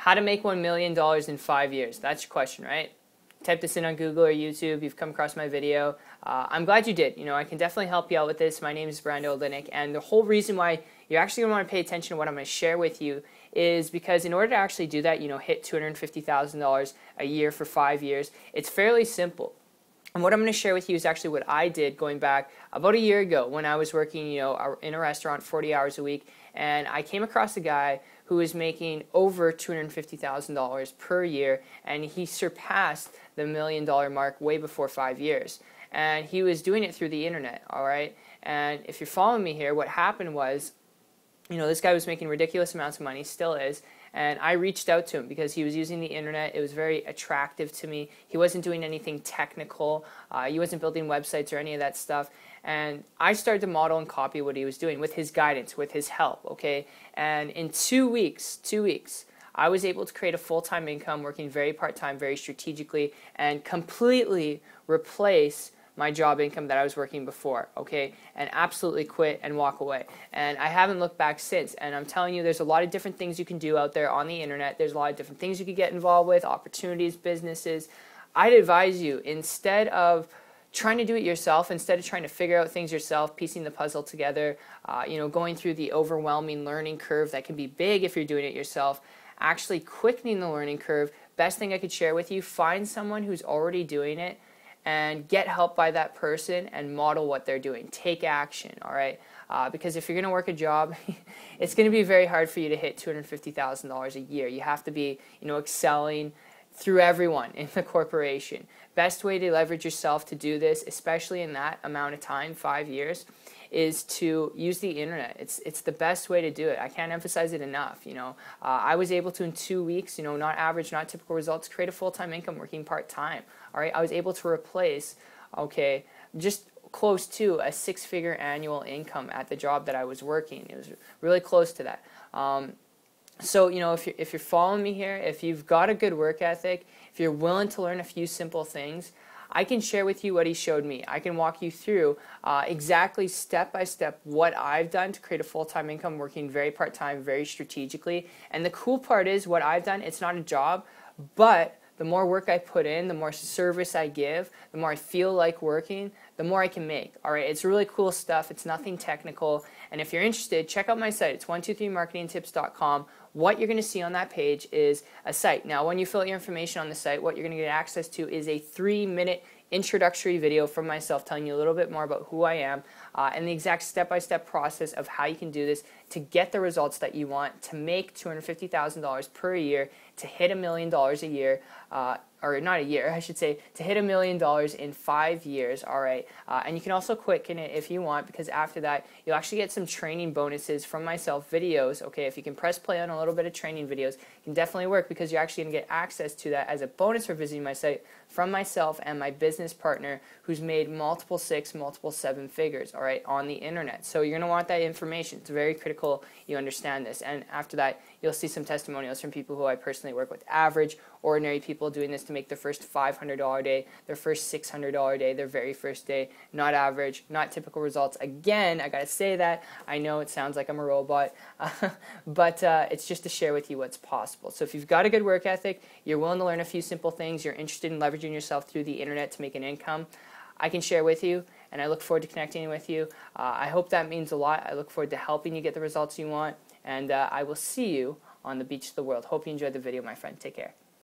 How to make $1 million in 5 years. That's your question, right? Type this in on Google or YouTube. You've come across my video. I'm glad you did. I can definitely help you out with this. My name is Brando Olinik, and the whole reason why you're actually going to want to pay attention to what I'm going to share with you is because in order to actually do that, hit $250,000 a year for 5 years, it's fairly simple. And what I'm going to share with you is actually what I did going back about a year ago when I was working, in a restaurant 40 hours a week, and I came across a guy who was making over $250,000 per year, and he surpassed the $1 million mark way before 5 years. And he was doing it through the internet, all right? And if you're following me here, what happened was, this guy was making ridiculous amounts of money, still is, and I reached out to him because he was using the internet. It was very attractive to me. He wasn't doing anything technical. He wasn't building websites or any of that stuff. And I started to model and copy what he was doing with his guidance, with his help, okay? And in 2 weeks, I was able to create a full-time income, working very part-time, very strategically, and completely replace my job income that I was working before, okay, and absolutely quit and walk away. And I haven't looked back since, and I'm telling you, there's a lot of different things you can do out there on the internet. There's a lot of different things you could get involved with, opportunities, businesses. I'd advise you, instead of trying to do it yourself, instead of trying to figure out things yourself, piecing the puzzle together, going through the overwhelming learning curve that can be big if you're doing it yourself, actually quickening the learning curve, best thing I could share with you, find someone who's already doing it, and get help by that person and model what they're doing. Take action, all right? Because if you're going to work a job, it's going to be very hard for you to hit $250,000 a year. You have to be, excelling through everyone in the corporation. Best way to leverage yourself to do this, especially in that amount of time, 5 years, is to use the internet. It's the best way to do it. I can't emphasize it enough. I was able to in 2 weeks, not average, not typical results, create a full-time income working part-time. All right, I was able to replace, just close to a 6-figure annual income at the job that I was working. It was really close to that. So, if you're following me here, if you've got a good work ethic, if you're willing to learn a few simple things, I can share with you what he showed me. I can walk you through exactly step by step what I've done to create a full-time income working very part-time, very strategically. And the cool part is what I've done, it's not a job, but the more work I put in, the more service I give, the more I feel like working, the more I can make. All right, it's really cool stuff. It's nothing technical. And if you're interested, check out my site. It's 123marketingtips.com. What you're going to see on that page is a site. Now, when you fill out your information on the site, what you're going to get access to is a 3-minute introductory video from myself telling you a little bit more about who I am and the exact step-by-step process of how you can do this to get the results that you want, to make $250,000 per year, to hit $1 million a year, or not a year, I should say, to hit $1 million in 5 years, all right? And you can also quicken it if you want, because after that, you'll actually get some training bonuses from myself, videos, okay? If you can press play on a little bit of training videos, it can definitely work because you're actually going to get access to that as a bonus for visiting my site from myself and my business partner who's made multiple 6, multiple 7 figures, all right, on the internet. So you're going to want that information. It's very critical you understand this. And after that, you'll see some testimonials from people who I personally work with, average, ordinary people doing this to make their first $500 day, their first $600 day, their very first day, not average, not typical results. Again, I got to say that. I know it sounds like I'm a robot, but it's just to share with you what's possible. So if you've got a good work ethic, you're willing to learn a few simple things, you're interested in leveraging yourself through the internet to make an income, I can share with you, and I look forward to connecting with you. I hope that means a lot. I look forward to helping you get the results you want, and I will see you on the beach of the world. Hope you enjoyed the video, my friend. Take care.